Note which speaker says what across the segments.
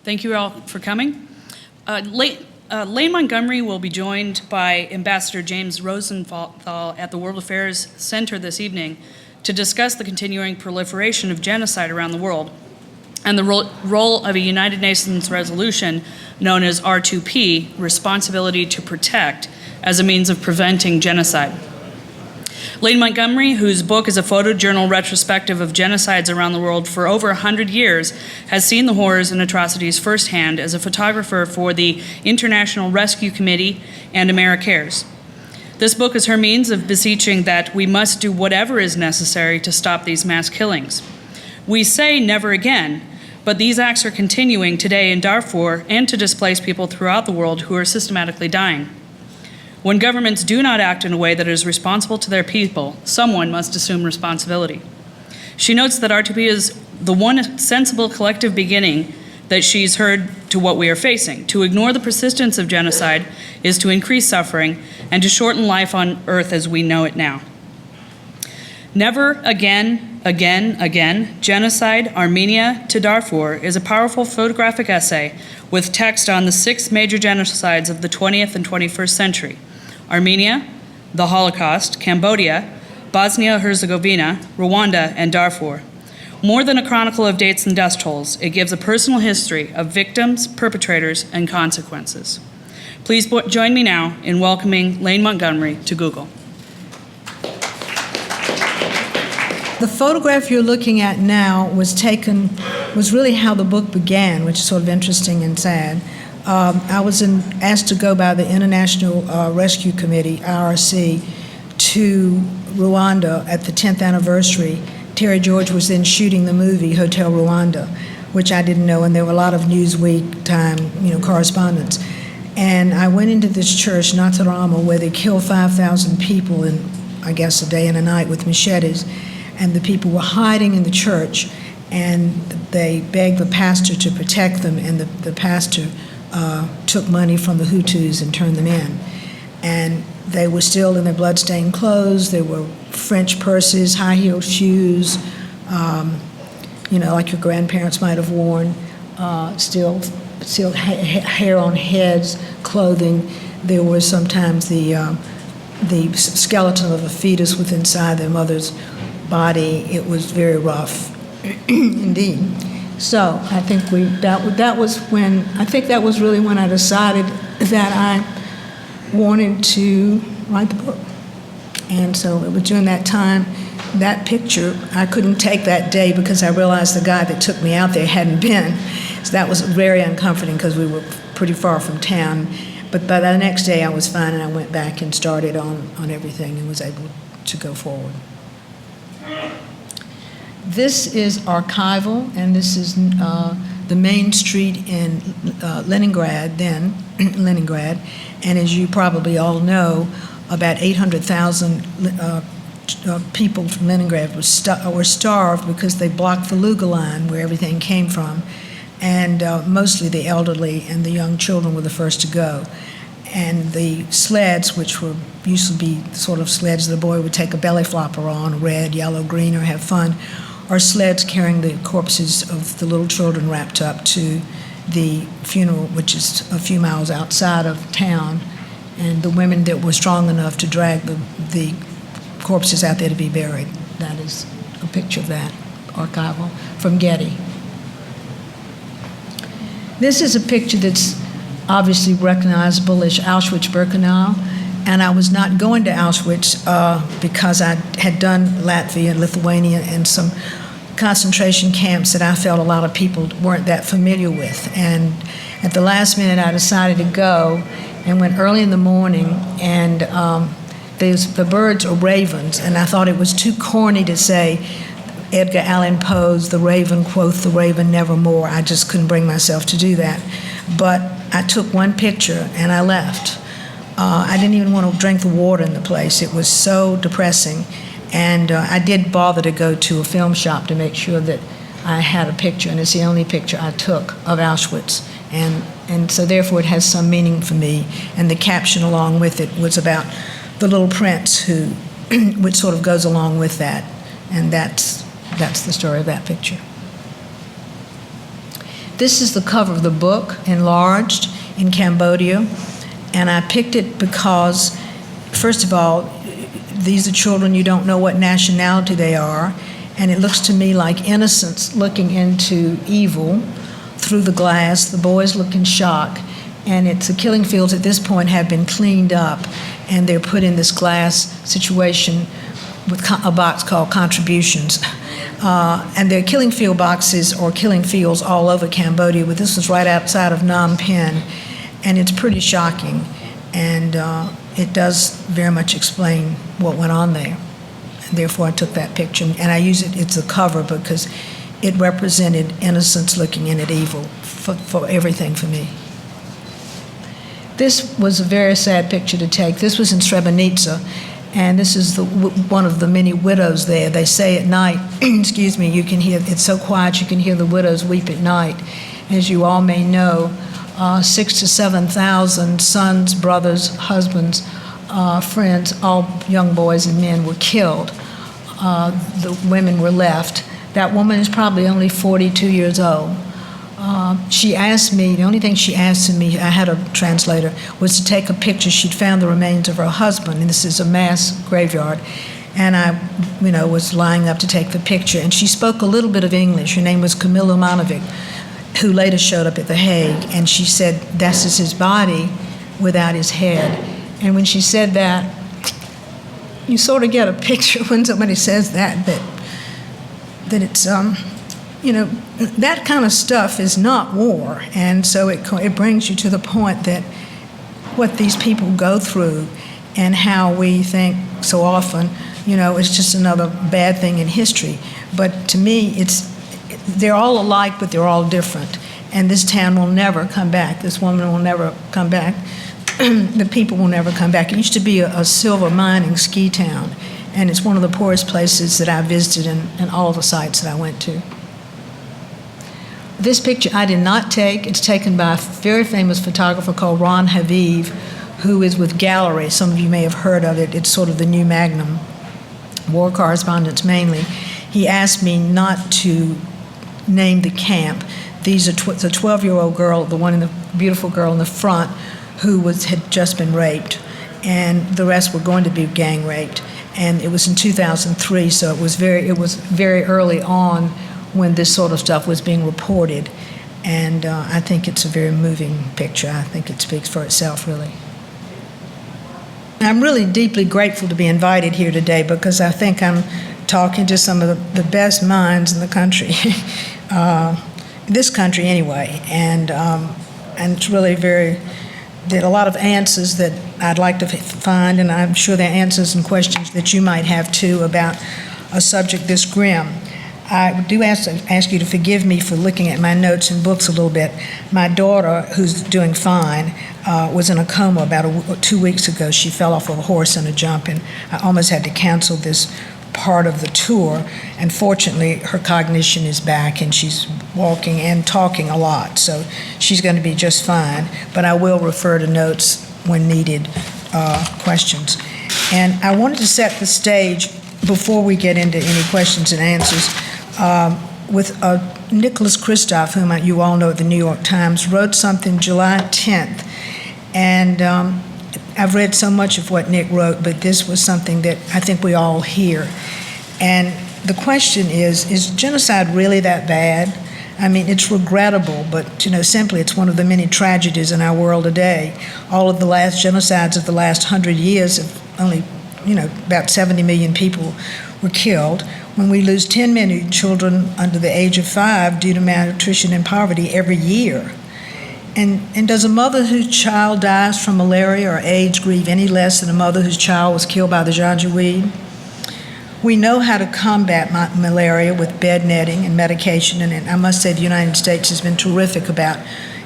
Speaker 1: Thank you all for coming. Lane Montgomery will be joined by Ambassador James Rosenthal at the World Affairs Center this evening to discuss the continuing proliferation of genocide around the world and the role of a United Nations resolution known as R2P, Responsibility to Protect, as a means of preventing genocide. Lane Montgomery, whose book is a photojournal retrospective of genocides around the world for over 100 years, has seen the horrors and atrocities firsthand as a photographer for the International Rescue Committee and AmeriCares. This book is her means of beseeching that we must do whatever is necessary to stop these mass killings. We say never again, but these acts are continuing today in Darfur and to displace people throughout the world who are systematically dying. When governments do not act in a way that is responsible to their people, someone must assume responsibility. She notes that R2P is the one sensible collective beginning that she's heard to what we are facing. To ignore the persistence of genocide is to increase suffering and to shorten life on earth as we know it now. Never again, Genocide, Armenia to Darfur is a powerful photographic essay with text on the 6 major genocides of the 20th and 21st century. Armenia, the Holocaust, Cambodia, Bosnia-Herzegovina, Rwanda, and Darfur. More than a chronicle of dates and dust holes, it gives a personal history of victims, perpetrators, and consequences. Please join me now in welcoming Lane Montgomery to Google.
Speaker 2: The photograph you're looking at now was really how the book began, which is sort of interesting and sad. I was asked to go by the International Rescue Committee, IRC, to Rwanda at the 10th anniversary. Terry George was then shooting the movie Hotel Rwanda, which I didn't know, and there were a lot of Newsweek time, correspondence. And I went into this church, Natarama, where they killed 5,000 people in, I guess, a day and a night with machetes. And the people were hiding in the church, and they begged the pastor to protect them, and the pastor took money from the Hutus and turned them in. And they were still in their bloodstained clothes. There were French purses, high-heeled shoes, like your grandparents might have worn, still hair on heads, clothing. There was sometimes the skeleton of a fetus with inside their mother's body. It was very rough indeed. So I think that was really when I decided that I wanted to write the book. And so it was during that time, that picture, I couldn't take that day because I realized the guy that took me out there hadn't been. So that was very uncomforting because we were pretty far from town. But by the next day I was fine, and I went back and started on everything and was able to go forward. This is archival, and this is the main street in Leningrad, then, Leningrad. And as you probably all know, about 800,000 people from Leningrad were starved because they blocked the Luga line where everything came from. And mostly the elderly and the young children were the first to go. And the sleds, which used to be sort of sleds the boy would take a belly flopper on, red, yellow, green, or have fun, are sleds carrying the corpses of the little children wrapped up to the funeral, which is a few miles outside of town. And the women that were strong enough to drag the corpses out there to be buried. That is a picture of that, archival, from Getty. This is a picture that's obviously recognizable as Auschwitz-Birkenau, and I was not going to Auschwitz because I had done Latvia and Lithuania and some concentration camps that I felt a lot of people weren't that familiar with. And at the last minute, I decided to go and went early in the morning, and the birds are ravens, and I thought it was too corny to say Edgar Allan Poe's "The Raven quoth the raven nevermore." I just couldn't bring myself to do that. But I took one picture and I left. I didn't even want to drink the water in the place. It was so depressing. And I did bother to go to a film shop to make sure that I had a picture, and it's the only picture I took of Auschwitz. And so therefore it has some meaning for me. And the caption along with it was about the little prince which sort of goes along with that. And that's the story of that picture. This is the cover of the book, enlarged in Cambodia. And I picked it because, first of all, these are children, you don't know what nationality they are. And it looks to me like innocence looking into evil through the glass. The boys look in shock. And the killing fields at this point have been cleaned up. And they're put in this glass situation with a box called contributions. And there are killing field boxes or killing fields all over Cambodia, but this was right outside of Phnom Penh. And it's pretty shocking, and it does very much explain what went on there. And therefore, I took that picture, and I use it, it's a cover because it represented innocence looking in at evil for everything for me. This was a very sad picture to take. This was in Srebrenica, and this is one of the many widows there. They say at night, excuse me, you can hear, it's so quiet you can hear the widows weep at night. As you all may know, 6,000 to 7,000 sons, brothers, husbands, friends, all young boys and men were killed. The women were left. That woman is probably only 42 years old. She asked me, the only thing she asked of me, I had a translator, was to take a picture. She'd found the remains of her husband, and this is a mass graveyard. And I, was lying up to take the picture, and she spoke a little bit of English. Her name was Camilla Manovic, who later showed up at The Hague, and she said, "This is his body without his head." And when she said that, you sort of get a picture when somebody says that it's, that kind of stuff is not war. And so it brings you to the point that what these people go through and how we think so often, it's just another bad thing in history. But to me, they're all alike, but they're all different. And this town will never come back. This woman will never come back. The people will never come back. It used to be a silver mining ski town, and it's one of the poorest places that I visited in all the sites that I went to. This picture I did not take. It's taken by a very famous photographer called Ron Haviv, who is with Gallery. Some of you may have heard of it. It's sort of the new Magnum, war correspondence mainly. He asked me not to name the camp. These are the 12-year-old girl, the beautiful girl in the front, who had just been raped, and the rest were going to be gang raped. And it was in 2003, so it was very early on when this sort of stuff was being reported. And I think it's a very moving picture. I think it speaks for itself, really. I'm really deeply grateful to be invited here today because I think I'm talking to some of the best minds in the country, this country anyway. And it's really there are a lot of answers that I'd like to find, and I'm sure there are answers and questions that you might have too about a subject this grim. I do ask you to forgive me for looking at my notes and books a little bit. My daughter, who's doing fine, was in a coma about 2 weeks ago. She fell off of a horse in a jump, and I almost had to cancel this part of the tour. And fortunately, her cognition is back, and she's walking and talking a lot. So she's going to be just fine. But I will refer to notes when needed, questions. And I wanted to set the stage before we get into any questions and answers with Nicholas Kristof, whom you all know at the New York Times, wrote something July 10th. And I've read so much of what Nick wrote, but this was something that I think we all hear. And the question is genocide really that bad? I mean, it's regrettable, but simply it's one of the many tragedies in our world today. All of the last genocides of the last 100 years have only, about 70 million people were killed. When we lose 10 million children under the age of 5 due to malnutrition and poverty every year. And does a mother whose child dies from malaria or AIDS grieve any less than a mother whose child was killed by the janjaweed? We know how to combat malaria with bed netting and medication, and I must say the United States has been terrific about,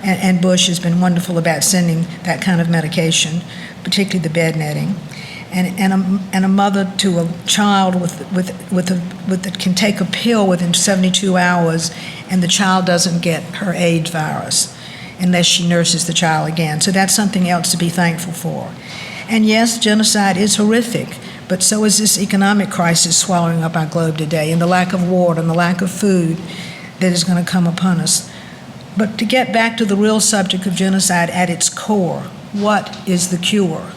Speaker 2: and Bush has been wonderful about sending that kind of medication, particularly the bed netting. And a mother to a child that can take a pill within 72 hours, and the child doesn't get her AIDS virus unless she nurses the child again. So that's something else to be thankful for. And yes, genocide is horrific, but so is this economic crisis swallowing up our globe today, and the lack of water and the lack of food that is going to come upon us. But to get back to the real subject of genocide at its core, what is the cure?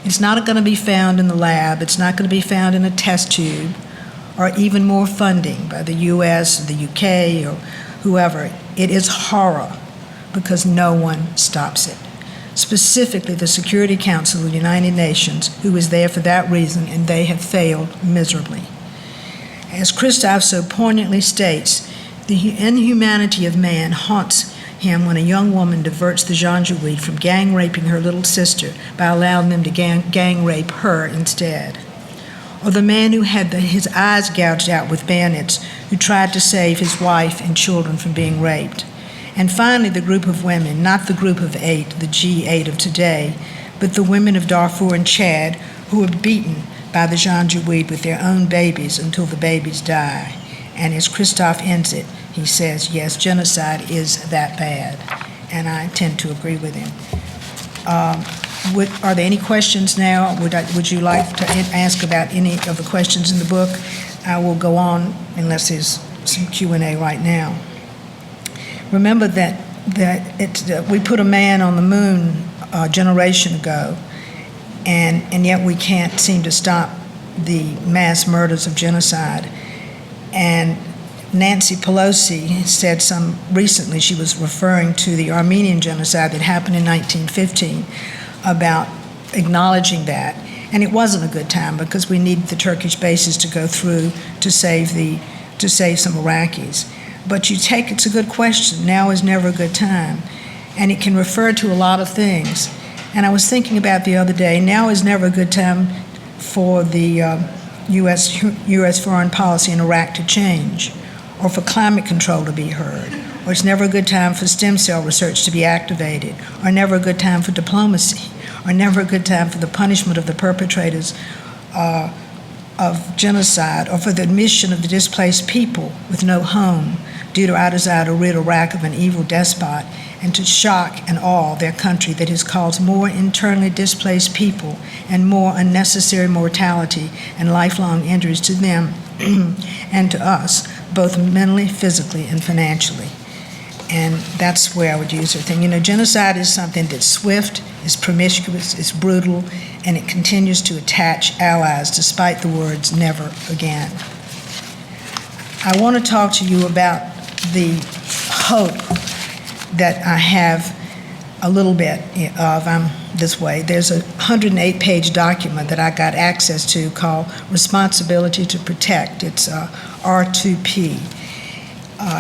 Speaker 2: It's not going to be found in the lab. It's not going to be found in a test tube or even more funding by the US or the UK or whoever. It is horror because no one stops it. Specifically, the Security Council of the United Nations, who is there for that reason, and they have failed miserably. As Christoph so poignantly states, the inhumanity of man haunts him when a young woman diverts the Janjaweed from gang raping her little sister by allowing them to gang rape her instead. Or the man who had his eyes gouged out with bayonets, who tried to save his wife and children from being raped. And finally, the group of women, not the group of 8, the G8 of today, but the women of Darfur and Chad who were beaten by the Janjaweed with their own babies until the babies die. And as Christoph ends it, he says, yes, genocide is that bad. And I tend to agree with him. Are there any questions now? Would you like to ask about any of the questions in the book? I will go on unless there's some Q&A right now. Remember that we put a man on the moon a generation ago, and yet we can't seem to stop the mass murders of genocide. And Nancy Pelosi said recently, she was referring to the Armenian genocide that happened in 1915, about acknowledging that. And it wasn't a good time because we needed the Turkish bases to go through to save some Iraqis. But it's a good question. Now is never a good time. And it can refer to a lot of things. And I was thinking about the other day, now is never a good time for the U.S. foreign policy in Iraq to change, or for climate control to be heard, or it's never a good time for stem cell research to be activated, or never a good time for diplomacy, or never a good time for the punishment of the perpetrators of genocide, or for the admission of the displaced people with no home due to our desire to rid Iraq of an evil despot and to shock and awe their country that has caused more internally displaced people and more unnecessary mortality and lifelong injuries to them and to us, both mentally, physically, and financially. And that's where I would use her thing. Genocide is something that's swift, it's promiscuous, it's brutal, and it continues to attach allies despite the words never again. I want to talk to you about the hope that I have a little bit of. I'm this way. There's a 108-page document that I got access to called Responsibility to Protect. It's R2P.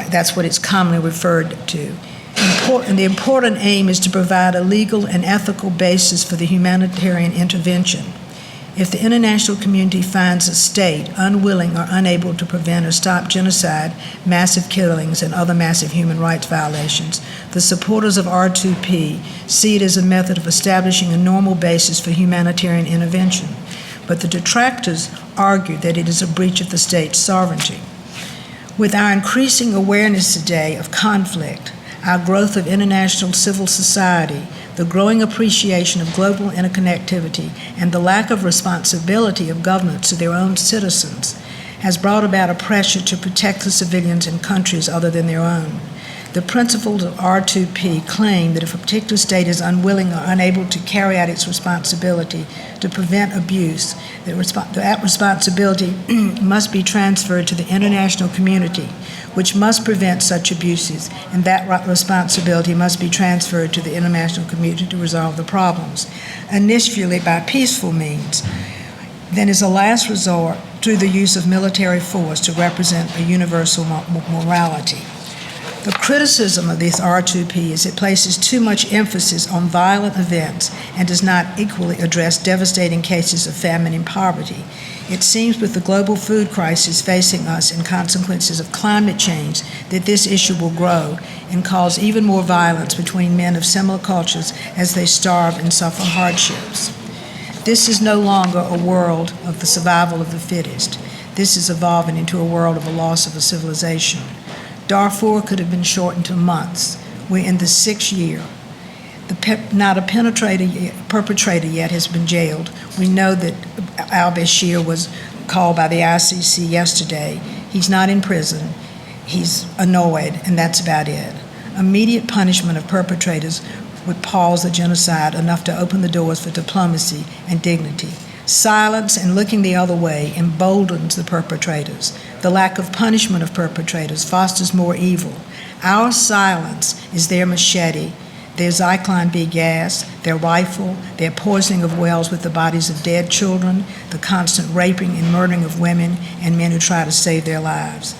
Speaker 2: That's what it's commonly referred to. The important aim is to provide a legal and ethical basis for the humanitarian intervention. If the international community finds a state unwilling or unable to prevent or stop genocide, massive killings, and other massive human rights violations, the supporters of R2P see it as a method of establishing a normal basis for humanitarian intervention. But the detractors argue that it is a breach of the state's sovereignty. With our increasing awareness today of conflict, our growth of international civil society, the growing appreciation of global interconnectivity, and the lack of responsibility of governments to their own citizens has brought about a pressure to protect the civilians in countries other than their own. The principles of R2P claim that if a particular state is unwilling or unable to carry out its responsibility to prevent abuse, that responsibility must be transferred to the international community, which must prevent such abuses, and that responsibility must be transferred to the international community to resolve the problems, initially by peaceful means, then as a last resort through the use of military force to represent a universal morality. The criticism of this R2P is it places too much emphasis on violent events and does not equally address devastating cases of famine and poverty. It seems with the global food crisis facing us and consequences of climate change that this issue will grow and cause even more violence between men of similar cultures as they starve and suffer hardships. This is no longer a world of the survival of the fittest. This is evolving into a world of a loss of a civilization. Darfur could have been shortened to months. We're in the 6th year. Not a perpetrator yet has been jailed. We know that al-Bashir was called by the ICC yesterday. He's not in prison. He's annoyed, and that's about it. Immediate punishment of perpetrators would pause the genocide enough to open the doors for diplomacy and dignity. Silence and looking the other way emboldens the perpetrators. The lack of punishment of perpetrators fosters more evil. Our silence is their machete, their Zyklon B gas, their rifle, their poisoning of wells with the bodies of dead children, the constant raping and murdering of women and men who try to save their lives.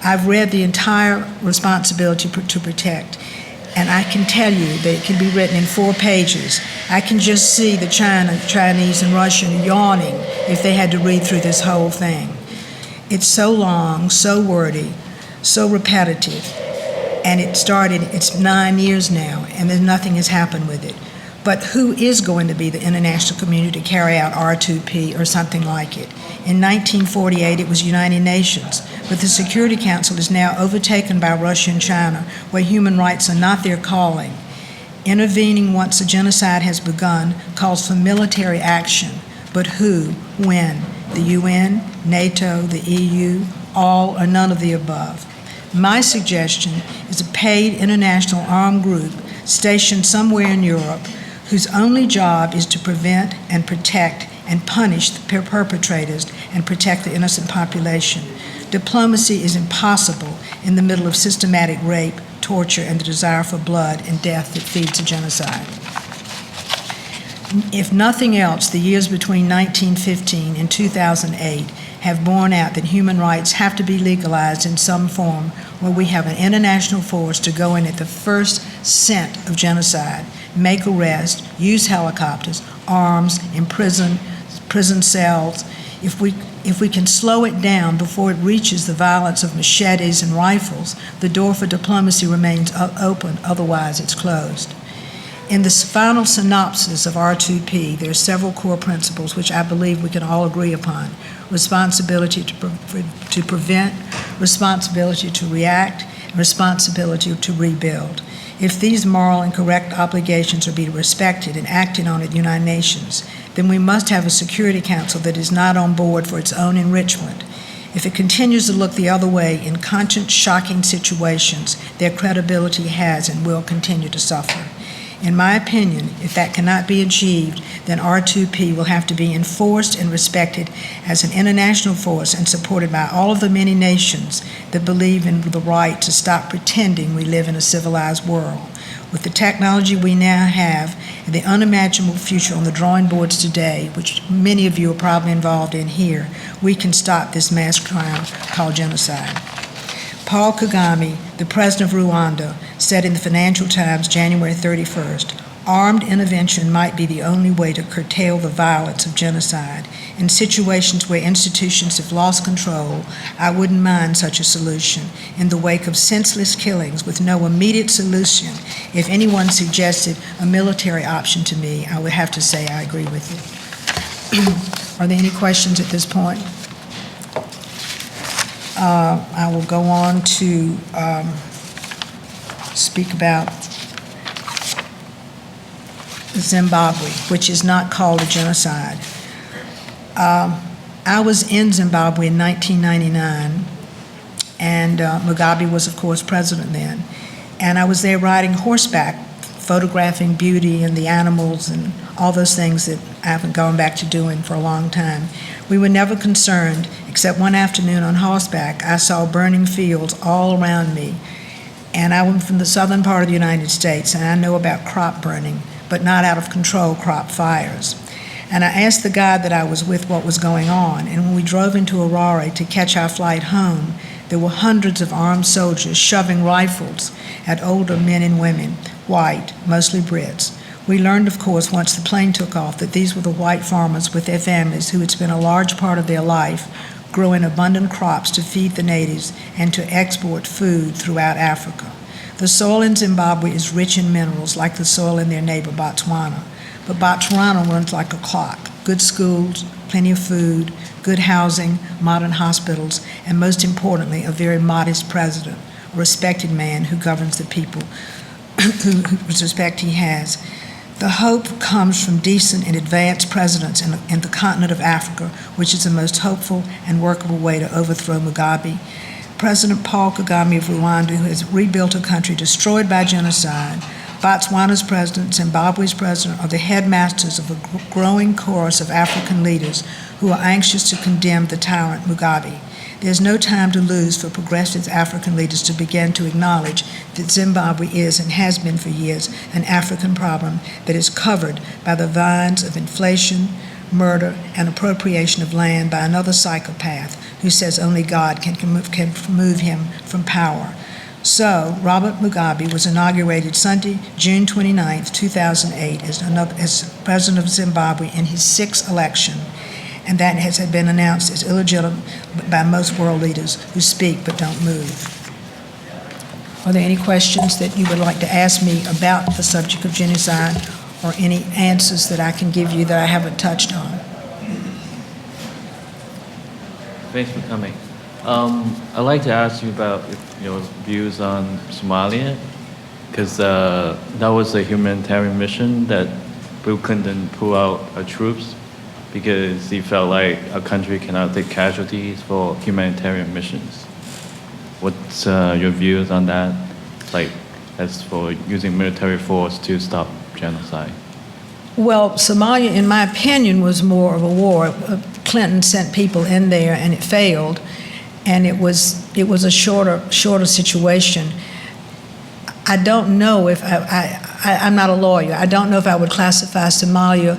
Speaker 2: I've read the entire Responsibility to Protect, and I can tell you that it can be written in 4 pages. I can just see the Chinese and Russian yawning if they had to read through this whole thing. It's so long, so wordy, so repetitive, and it's 9 years now, and then nothing has happened with it. But who is going to be the international community to carry out R2P or something like it? In 1948, it was United Nations, but the Security Council is now overtaken by Russia and China, where human rights are not their calling. Intervening once a genocide has begun calls for military action, but who, when? The UN, NATO, the EU, all or none of the above. My suggestion is a paid international armed group stationed somewhere in Europe whose only job is to prevent and protect and punish the perpetrators and protect the innocent population. Diplomacy is impossible in the middle of systematic rape, torture, and the desire for blood and death that feeds a genocide. If nothing else, the years between 1915 and 2008 have borne out that human rights have to be legalized in some form where we have an international force to go in at the first scent of genocide, make arrests, use helicopters, arms, imprison, prison cells. If we can slow it down before it reaches the violence of machetes and rifles, the door for diplomacy remains open, otherwise it's closed. In the final synopsis of R2P, there are several core principles which I believe we can all agree upon. Responsibility to prevent, responsibility to react, and responsibility to rebuild. If these moral and correct obligations are being respected and acted on at the United Nations, then we must have a Security Council that is not on board for its own enrichment. If it continues to look the other way in conscience-shocking situations, their credibility has and will continue to suffer. In my opinion, if that cannot be achieved, then R2P will have to be enforced and respected as an international force and supported by all of the many nations that believe in the right to stop pretending we live in a civilized world. With the technology we now have and the unimaginable future on the drawing boards today, which many of you are probably involved in here, we can stop this mass crime called genocide. Paul Kagame, the president of Rwanda, said in the Financial Times January 31st, armed intervention might be the only way to curtail the violence of genocide. In situations where institutions have lost control, I wouldn't mind such a solution. In the wake of senseless killings with no immediate solution, if anyone suggested a military option to me, I would have to say I agree with it. Are there any questions at this point? I will go on to speak about Zimbabwe, which is not called a genocide. I was in Zimbabwe in 1999, and Mugabe was, of course, president then. And I was there riding horseback, photographing beauty and the animals and all those things that I haven't gone back to doing for a long time. We were never concerned, except one afternoon on horseback, I saw burning fields all around me. And I went from the southern part of the United States, and I know about crop burning, but not out of control crop fires. And I asked the guide that I was with what was going on, and when we drove into Harare to catch our flight home, there were hundreds of armed soldiers shoving rifles at older men and women, white, mostly Brits. We learned, of course, once the plane took off, that these were the white farmers with their families who had spent a large part of their life growing abundant crops to feed the natives and to export food throughout Africa. The soil in Zimbabwe is rich in minerals, like the soil in their neighbor Botswana. But Botswana runs like a clock. Good schools, plenty of food, good housing, modern hospitals, and most importantly, a very modest president, a respected man who governs the people whose respect he has. The hope comes from decent and advanced presidents in the continent of Africa, which is the most hopeful and workable way to overthrow Mugabe. President Paul Kagame of Rwanda, who has rebuilt a country destroyed by genocide, Botswana's president, Zimbabwe's president, are the headmasters of a growing chorus of African leaders who are anxious to condemn the tyrant Mugabe. There's no time to lose for progressive African leaders to begin to acknowledge that Zimbabwe is and has been for years an African problem that is covered by the vines of inflation, murder, and appropriation of land by another psychopath who says only God can remove him from power. So, Robert Mugabe was inaugurated Sunday, June 29, 2008, as president of Zimbabwe in his sixth election, and that has been announced as illegitimate by most world leaders who speak but don't move. Are there any questions that you would like to ask me about the subject of genocide, or any answers that I can give you that I haven't touched on?
Speaker 3: Thanks for coming. I'd like to ask you about your views on Somalia, because that was a humanitarian mission that Bill Clinton pulled out our troops because he felt like a country cannot take casualties for humanitarian missions. What's your views on that, like as for using military force to stop genocide?
Speaker 2: Well, Somalia, in my opinion, was more of a war. Clinton sent people in there, and it failed, and it was a shorter situation. I don't know if I'm not a lawyer. I don't know if I would classify Somalia.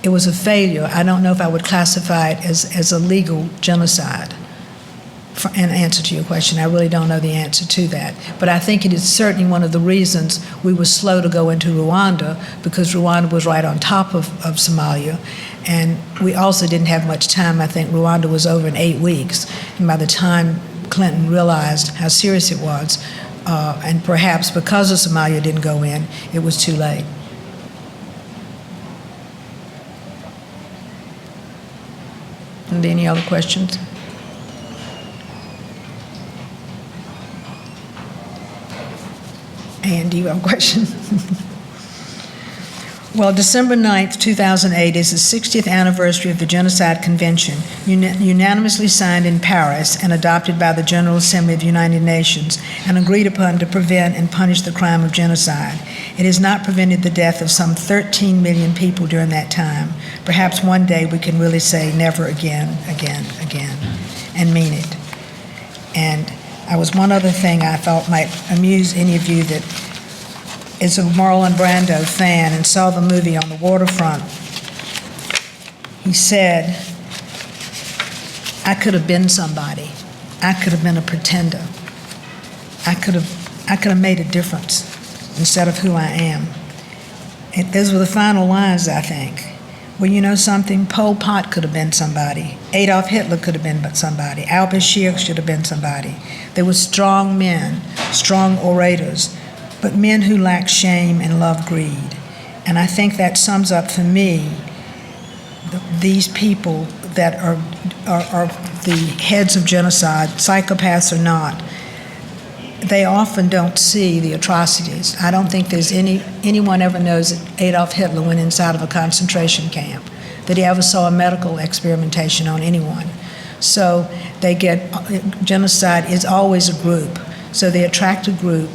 Speaker 2: It was a failure. I don't know if I would classify it as a legal genocide. In answer to your question, I really don't know the answer to that. But I think it is certainly one of the reasons we were slow to go into Rwanda, because Rwanda was right on top of Somalia. And we also didn't have much time. I think Rwanda was over in 8 weeks. And by the time Clinton realized how serious it was, and perhaps because of Somalia didn't go in, it was too late. Are there any other questions? And do you have a question? Well, December 9th, 2008 is the 60th anniversary of the Genocide Convention, unanimously signed in Paris and adopted by the General Assembly of the United Nations and agreed upon to prevent and punish the crime of genocide. It has not prevented the death of some 13 million people during that time. Perhaps one day we can really say never again, again, again, and mean it. And I was one other thing I thought might amuse any of you that is a Marlon Brando fan and saw the movie On the Waterfront. He said, I could have been somebody. I could have been a pretender. I could have made a difference instead of who I am. Those were the final lines, I think. Well, you know something? Pol Pot could have been somebody. Adolf Hitler could have been somebody. Al-Bashir should have been somebody. They were strong men, strong orators, but men who lacked shame and loved greed. And I think that sums up for me these people that are the heads of genocide, psychopaths or not. They often don't see the atrocities. I don't think there's anyone ever knows that Adolf Hitler went inside of a concentration camp, that he ever saw a medical experimentation on anyone. So they get, genocide is always a group. So they attract a group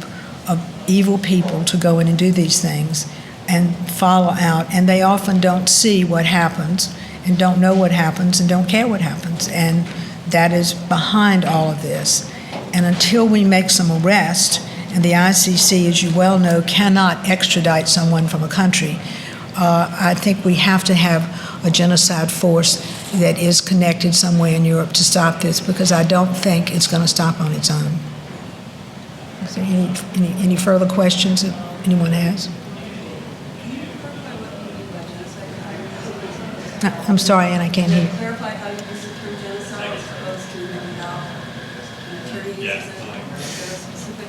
Speaker 2: of evil people to go in and do these things and follow out. And they often don't see what happens and don't know what happens and don't care what happens. And that is behind all of this. And until we make some arrest, and the ICC, as you well know, cannot extradite someone from a country, I think we have to have a genocide force that is connected somewhere in Europe to stop this, because I don't think it's going to stop on its own. Is there any further questions that anyone has? I'm sorry, Ann, I can't hear you.
Speaker 4: Clarify how you use the term genocide as opposed to specific.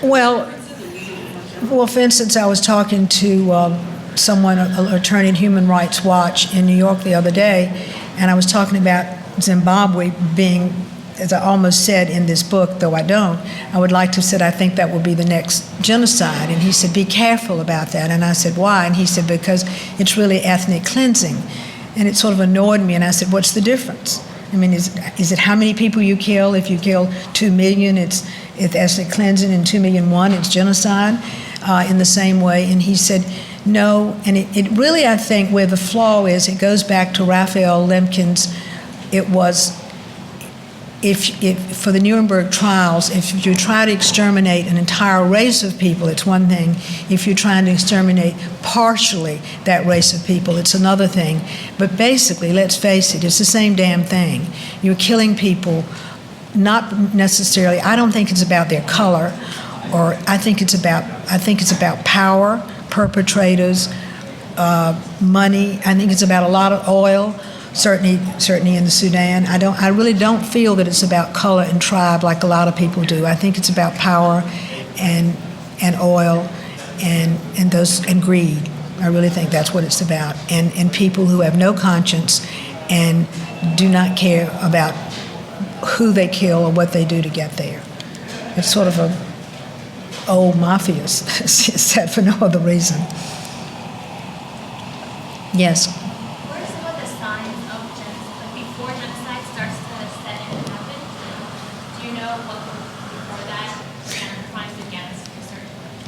Speaker 2: Well, for instance, I was talking to someone, an attorney at Human Rights Watch in New York the other day, and I was talking about Zimbabwe being, as I almost said in this book, though I don't, I would like to have said I think that will be the next genocide. And he said, be careful about that. And I said, why? And he said, because it's really ethnic cleansing. And it sort of annoyed me, and I said, what's the difference? I mean, is it how many people you kill? If you kill 2 million, it's ethnic cleansing, and 2 million one, it's genocide in the same way. And he said, no, and it really, I think, where the flaw is, it goes back to Raphael Lemkin's, it was, if for the Nuremberg trials, if you try to exterminate an entire race of people, it's one thing. If you're trying to exterminate partially that race of people, it's another thing. But basically, let's face it, it's the same damn thing. You're killing people, not necessarily, I don't think it's about their color, or I think it's about power, perpetrators, money. I think it's about a lot of oil. Certainly in the Sudan. I really don't feel that it's about color and tribe like a lot of people do. I think it's about power and oil and greed. I really think that's what it's about. And people who have no conscience and do not care about who they kill or what they do to get there. It's sort of a old mafia said for no other reason. Yes.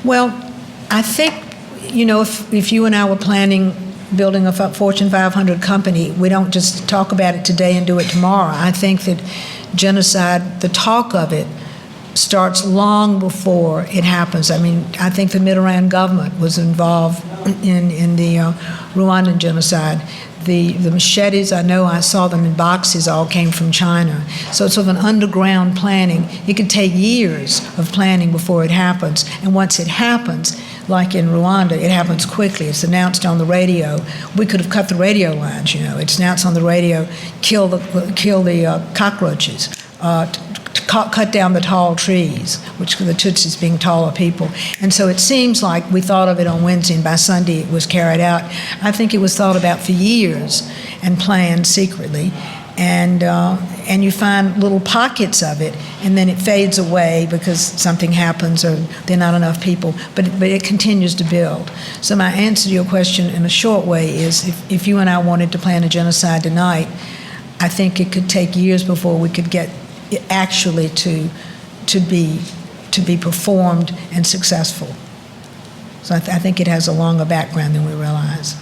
Speaker 2: Well, I think, if you and I were planning building a Fortune 500 company, we don't just talk about it today and do it tomorrow. I think that genocide, the talk of it, starts long before it happens. I mean, I think the Mitterrand government was involved in the Rwandan genocide. The machetes, I saw them in boxes, all came from China. So it's sort of an underground planning. It could take years of planning before it happens. And once it happens, like in Rwanda, it happens quickly. It's announced on the radio. We could have cut the radio lines, It's announced on the radio, kill the cockroaches, cut down the tall trees, which the Tutsis being taller people. And so it seems like we thought of it on Wednesday, and by Sunday it was carried out. I think it was thought about for years and planned secretly. And you find little pockets of it, and then it fades away because something happens or there are not enough people, but it continues to build. So my answer to your question in a short way is, if you and I wanted to plan a genocide tonight, I think it could take years before we could get actually to be performed and successful. So I think it has a longer background than we realize,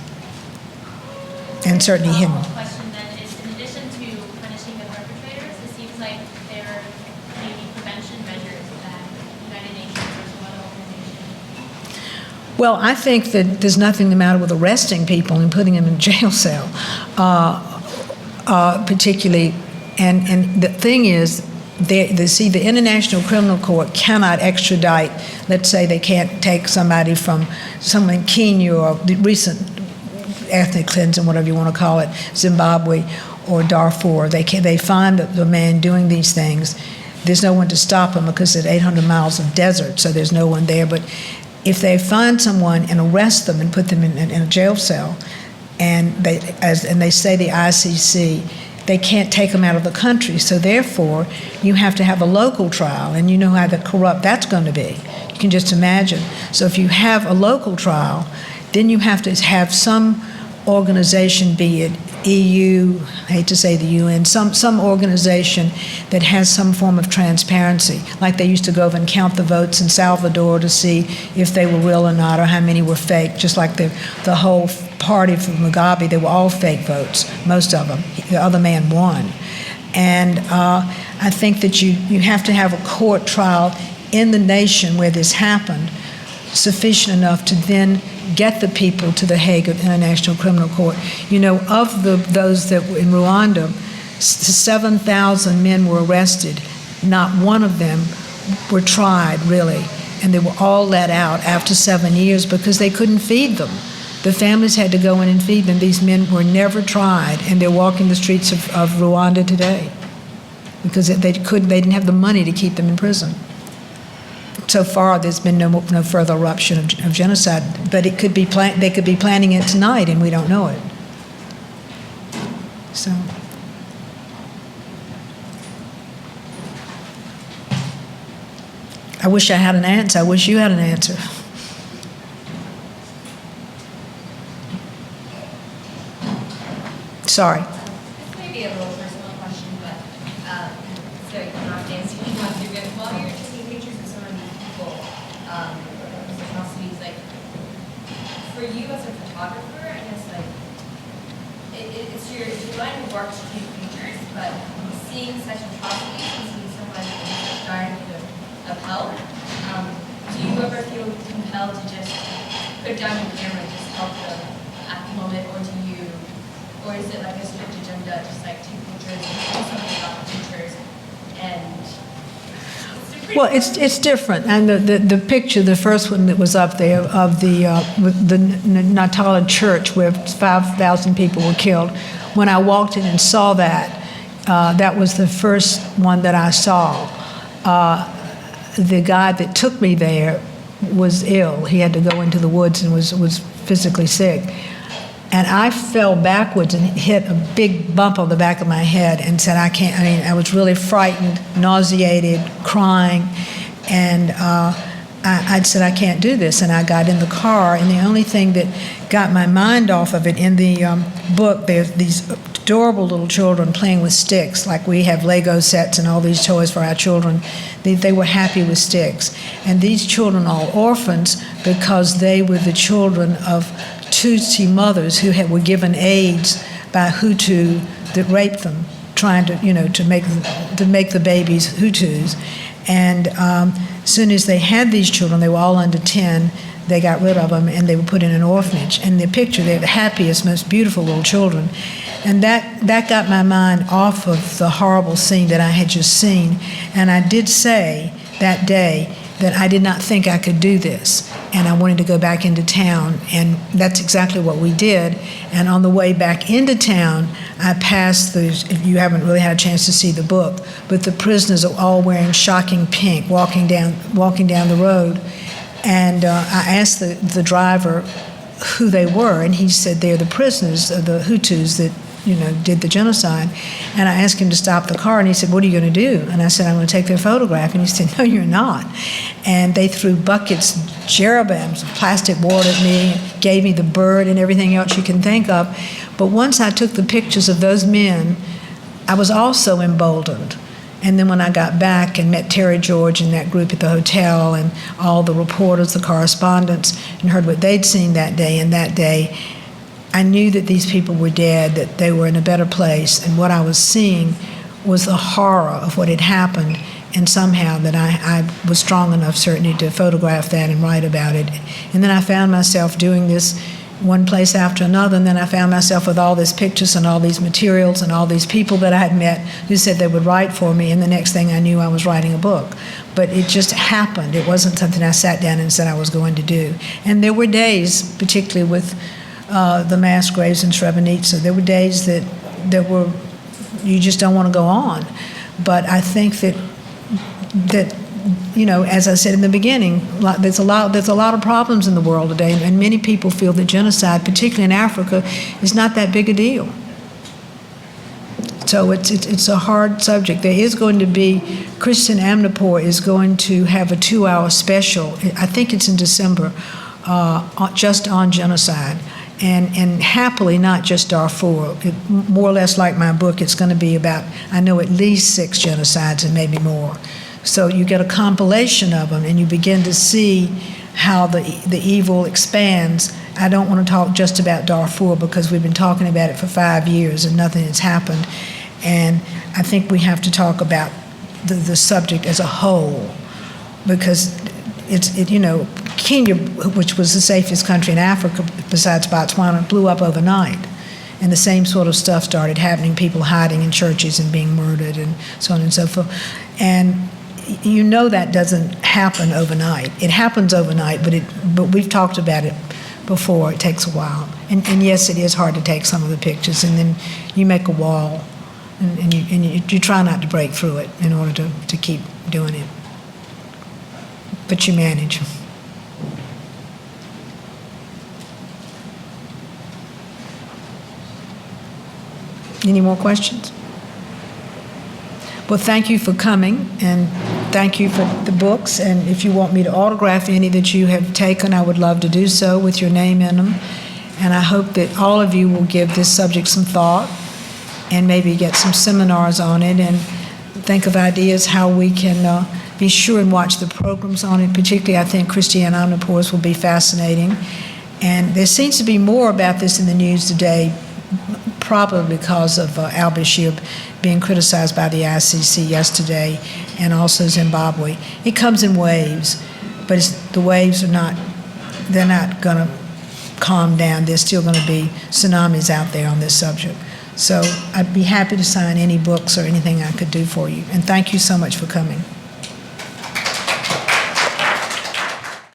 Speaker 2: and certainly hidden.
Speaker 5: The question then is, in addition to punishing the perpetrators, it seems like there may be prevention measures that United Nations or some other organization.
Speaker 2: Well, I think that there's nothing the matter with arresting people and putting them in a jail cell, particularly. And the thing is, the International Criminal Court cannot extradite. Let's say they can't take somebody from someone in Kenya or the recent ethnic cleansing, whatever you want to call it, Zimbabwe or Darfur. They find the man doing these things. There's no one to stop him because it's 800 miles of desert, so there's no one there. But if they find someone and arrest them and put them in a jail cell, and they say the ICC, they can't take them out of the country. So therefore, you have to have a local trial, and you know how corrupt that's going to be. You can just imagine. So if you have a local trial, then you have to have some organization, be it EU, I hate to say the UN, some organization that has some form of transparency, like they used to go over and count the votes in Salvador to see if they were real or not, or how many were fake, just like the whole party from Mugabe, they were all fake votes, most of them. The other man won. And I think that you have to have a court trial in the nation where this happened, sufficient enough to then get the people to the Hague International Criminal Court. Of those that were in Rwanda, 7,000 men were arrested. Not one of them were tried, really. And they were all let out after 7 years because they couldn't feed them. The families had to go in and feed them. These men were never tried, and they're walking the streets of Rwanda today because they didn't have the money to keep them in prison. So far, there's been no further eruption of genocide, but they could be planning it tonight, and we don't know it. So. I wish I had an answer. I wish you had an answer. Sorry.
Speaker 5: This may be a little personal question,
Speaker 4: for you as a photographer, I guess like it's your line of work to take pictures, but seeing such atrocities and seeing someone in such dire need of help, do you ever feel compelled to just put down your camera and just help them at the moment, or is it like a strict agenda, just like take pictures and do something about the pictures and?
Speaker 2: Well, it's different, and the picture, the first one that was up there of the Natala church where 5,000 people were killed. When I walked in and saw that, that was the first one that I saw. The guy that took me there was ill. He had to go into the woods and was physically sick. And I fell backwards and hit a big bump on the back of my head and said, I was really frightened, nauseated, crying. And I said, I can't do this. And I got in the car, and the only thing that got my mind off of it, in the book, there's these adorable little children playing with sticks, like we have Lego sets and all these toys for our children. They were happy with sticks. And these children are all orphans because they were the children of Tutsi mothers who were given AIDS by Hutu that raped them, trying to, to make the babies Hutus. And as soon as they had these children, they were all under 10, they got rid of them and they were put in an orphanage. And the picture, they're the happiest, most beautiful little children. And that got my mind off of the horrible scene that I had just seen. And I did say that day that I did not think I could do this, and I wanted to go back into town, and that's exactly what we did. And on the way back into town, I passed you haven't really had a chance to see the book, but the prisoners are all wearing shocking pink, walking down the road. And I asked the driver who they were, and he said they're the prisoners, the Hutus that did the genocide. And I asked him to stop the car, and he said, what are you going to do? And I said, I'm going to take their photograph. And he said, no, you're not. And they threw buckets, jeroboams of plastic water at me, and gave me the bird and everything else you can think of. But once I took the pictures of those men, I was also emboldened. And then when I got back and met Terry George and that group at the hotel and all the reporters, the correspondents, and heard what they'd seen that day and that day, I knew that these people were dead, that they were in a better place, and what I was seeing was the horror of what had happened, and somehow that I was strong enough, certainly, to photograph that and write about it. And then I found myself doing this one place after another, and then I found myself with all these pictures and all these materials and all these people that I had met who said they would write for me, and the next thing I knew, I was writing a book. But it just happened. It wasn't something I sat down and said I was going to do. And there were days, particularly with the mass graves in Srebrenica, there were days that were, you just don't want to go on. But I think that as I said in the beginning, there's a lot of problems in the world today, and many people feel that genocide, particularly in Africa, is not that big a deal. So it's a hard subject. There is going to be, Christian Amnapur is going to have a 2-hour special, I think it's in December, just on genocide. And happily, not just Darfur. More or less like my book, it's going to be about, I know, at least 6 genocides and maybe more. So you get a compilation of them, and you begin to see how the evil expands. I don't want to talk just about Darfur because we've been talking about it for 5 years and nothing has happened. And I think we have to talk about the subject as a whole, because Kenya, which was the safest country in Africa besides Botswana, blew up overnight. And the same sort of stuff started happening, people hiding in churches and being murdered and so on and so forth. And that doesn't happen overnight. It happens overnight, but we've talked about it before. It takes a while. And yes, it is hard to take some of the pictures, and then you make a wall, and you try not to break through it in order to keep doing it. But you manage. Any more questions? Well, thank you for coming, and thank you for the books. And if you want me to autograph any that you have taken, I would love to do so with your name in them. And I hope that all of you will give this subject some thought and maybe get some seminars on it and think of ideas how we can be sure and watch the programs on it. Particularly, I think Christiane Amnapur's will be fascinating. And there seems to be more about this in the news today, probably because of al-Bashir being criticized by the ICC yesterday, and also Zimbabwe. It comes in waves, but the waves they're not going to calm down. There's still going to be tsunamis out there on this subject. So I'd be happy to sign any books or anything I could do for you. And thank you so much for coming.